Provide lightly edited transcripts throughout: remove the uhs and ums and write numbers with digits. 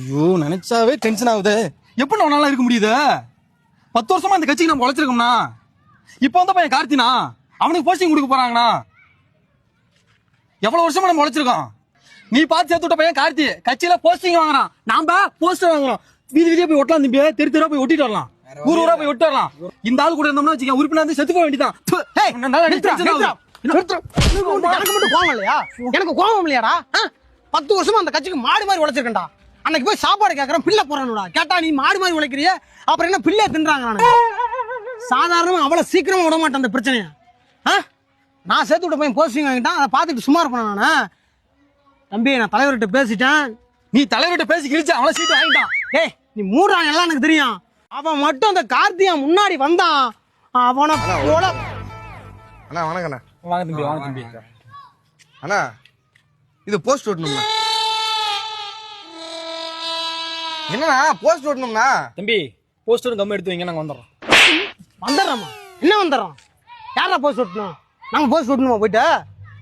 ஐயோ நினைச்சாவே டென்ஷன் ஆகுது. எப்படி நம்மளால இருக்க முடியுது? 10 வருஷமா இந்த கட்சிக்கு நம்ம உழைச்சிருக்கோம்னா, இப்ப வந்த பையன் கார்த்தினா அவனுக்கு போஸ்டிங் கொடுக்க போறாங்கண்ணா. எவ்வளவு வருஷமா நம்ம உழைச்சிருக்கோம். நீ பார்த்து சேர்த்து விட்ட பையன் கார்த்தி கட்சியில போஸ்டிங் வாங்குறான், நாம போஸ்டர் வாங்குறோம். வீதி வீதியா போய் ஒட்டலாம் தம்பி, தெரு போய் ஒட்டிட்டு வரலாம், ஊரா போய் ஒட்டு வரலாம். இந்த ஆள் கூட இருந்தோம்னா வச்சுக்க உறுப்பினர் வந்து செத்து போக வேண்டியதான். எனக்கு கோபம் இல்லையாடா? 10 வருஷமா அந்த கட்சிக்கு மாடு மாதிரி உழைச்சிருக்கேன்டா. அன்னைக்கு போய் சாப்பாடு கேட்கறேன், பிள்ளை போறானுடா. கேட்டா நீ மாடு மாதிரி உழைக்கிறிய, அப்புறம் என்ன பிள்ளை தின்றாங்க. நானு சாதாரணமா அவ்வளவு சீக்கிரமா விட மாட்டேன் அந்த பிரச்சனைய. நான் சேர்த்து விட்ட பையன் போஸ்டிங் வாங்கிட்டான், அதை பார்த்துட்டு சும்மா இருப்பேன் நானு. தம்பி நான் தலைவர்கிட்ட பேசிட்டேன். நீ தலைவர்கிட்ட பேசி கிழிச்சு அவளை சீட்டு வாங்கிட்டான். ஏய் நீ மூடுறான் எல்லாம் எனக்கு தெரியும். அவன் மட்டும் அந்த கார்த்தியா முன்னாடி வந்தான், அவனை போல. அண்ணா வணக்கண்ணா. வாங்க தம்பி, வாங்க தம்பி. அண்ணா இது போஸ்ட் ஓட்டணும்ண்ணா. என்னண்ணா போஸ்ட் ஓட்டணும்ண்ணா? தம்பி போஸ்டரும் கம்மி எடுத்து வைங்க, நாங்க வந்துடுறோம். வந்துடுறோமா? என்ன வந்துடுறோம்? யாரா போஸ்ட் ஓட்டணும்? நாங்க போஸ்ட் ஓட்டணுமா? போயிட்டு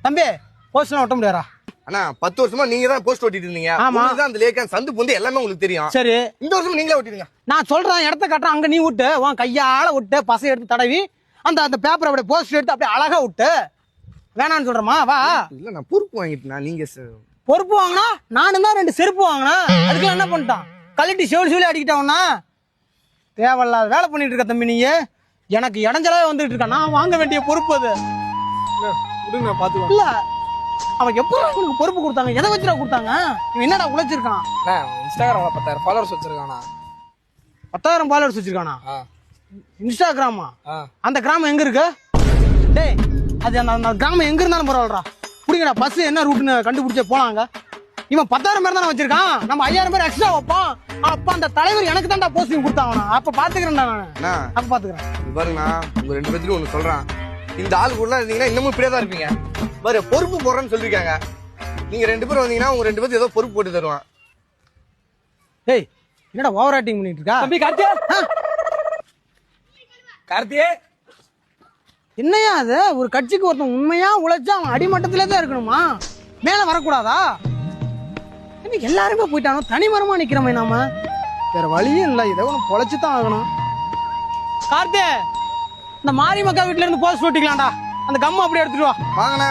தம்பி போஸ்ட்லாம் ஒட்ட முடியாரா? அண்ணா 10 வருஷமா நீங்க தான் போஸ்ட் ஓட்டிட்டு இருந்தீங்க. உங்களுக்கு அந்த லேக்கான் சந்து பொந்து எல்லாமே உங்களுக்கு தெரியும். சரி இந்த வருஷம் நீங்களே ஓட்டிடுங்க. நான் சொல்றேன் இடத்த காட்டுறேன், அங்க நீ விட்டு உன் கையால விட்டு பசை எடுத்து தடவி அந்த பேப்பர் அப்படியே போஸ்ட் எடுத்து அப்படியே அழகா விட்டு வேணான்னு சொல்றமா? வா. இல்ல நான் பொறுப்பு வாங்கிட்டேனா? நீங்க பொறுப்பு வாங்கினா நானும் தான் 2 செருப்பு வாங்கினேன். அதுக்கு என்ன பண்ணிட்டான்? கழட்டி செவிலி அடிக்கிட்டவனா? தேவையில்லாத வேலை பண்ணிட்டு இருக்க தம்பி. நீங்க எனக்கு இடைஞ்சலாவே வந்துட்டு இருக்க. நான் வாங்க வேண்டிய பொறுப்பு அது. விடுங்க பாத்துக்கலாம். இல்ல அவன் எப்படி உனக்கு பொறுப்பு கொடுத்தாங்க? எதை வச்சுடா கொடுத்தாங்க? இவன் என்னடா உழைச்சிருக்கான்? இன்ஸ்டாகிராம்ல 10,000 ஃபாலோவர்ஸ் வச்சிருக்கானா? 10,000 ஃபாலோவர்ஸ் வச்சிருக்கானா? இன்ஸ்டாகிராமா? அந்த கிராமம் எங்க இருக்கு? டேய் அது அந்த கிராமம் எங்க இருந்தாலும் பரவாயில்லடா. புடிங்கடா, பஸ் என்ன ரூட்னு கண்டுபிடிச்சே போலாங்க. இவன் 10,000 பேர் தானே வச்சிருக்கான், நம்ம 5,000 பேர் எக்ஸ்ட்ரா வைப்போம். அப்ப அந்த தலைவர் எனக்கு தான்டா போஸ்டிங் கொடுத்தாங்க. அப்ப பாத்துக்கிறேன்டா நானு. அப்ப பாத்துக்கிறேன். பாருங்கண்ணா உங்க 2 பேத்துக்கும் ஒண்ணு சொல்றேன். இந்த ஆள் கூட இருந்தீங்கன்னா இன்னமும் இப்படியே தான் இருப்பீங்க. பாரு பொறுப்பு போடுறேன்னு சொல்லிருக்காங்க. நீங்க 2 பேரும் வந்தீங்கன்னா உங்க 2 பேருக்கு ஏதோ பொறுப்பு போட்டு தருவான். ஏய் என்னடா ஓவர் ஆக்டிங் பண்ணிட்டு இருக்கா? தம்பி கார்த்தியா, கார்த்தியே என்னையா அது? ஒரு கட்சிக்கு ஒருத்தன் உண்மையா உழைச்சா அவன் அடிமட்டத்திலே தான் இருக்கணுமா? மேல வரக்கூடாதா? எல்லாருமே போயிட்டானோ, தனிமரமா நிக்கிறோமே நாம. வேற வழியும் இல்ல, இதை ஒண்ணு பொழைச்சுதான் ஆகணும். கார்த்தே இந்த மாரி மக்கா வீட்டுல இருந்து போஸ்ட் ஓட்டிக்கலாம்டா. அந்த கம்மா அப்படியே எடுத்துட்டு வா. வாங்கண்ணா.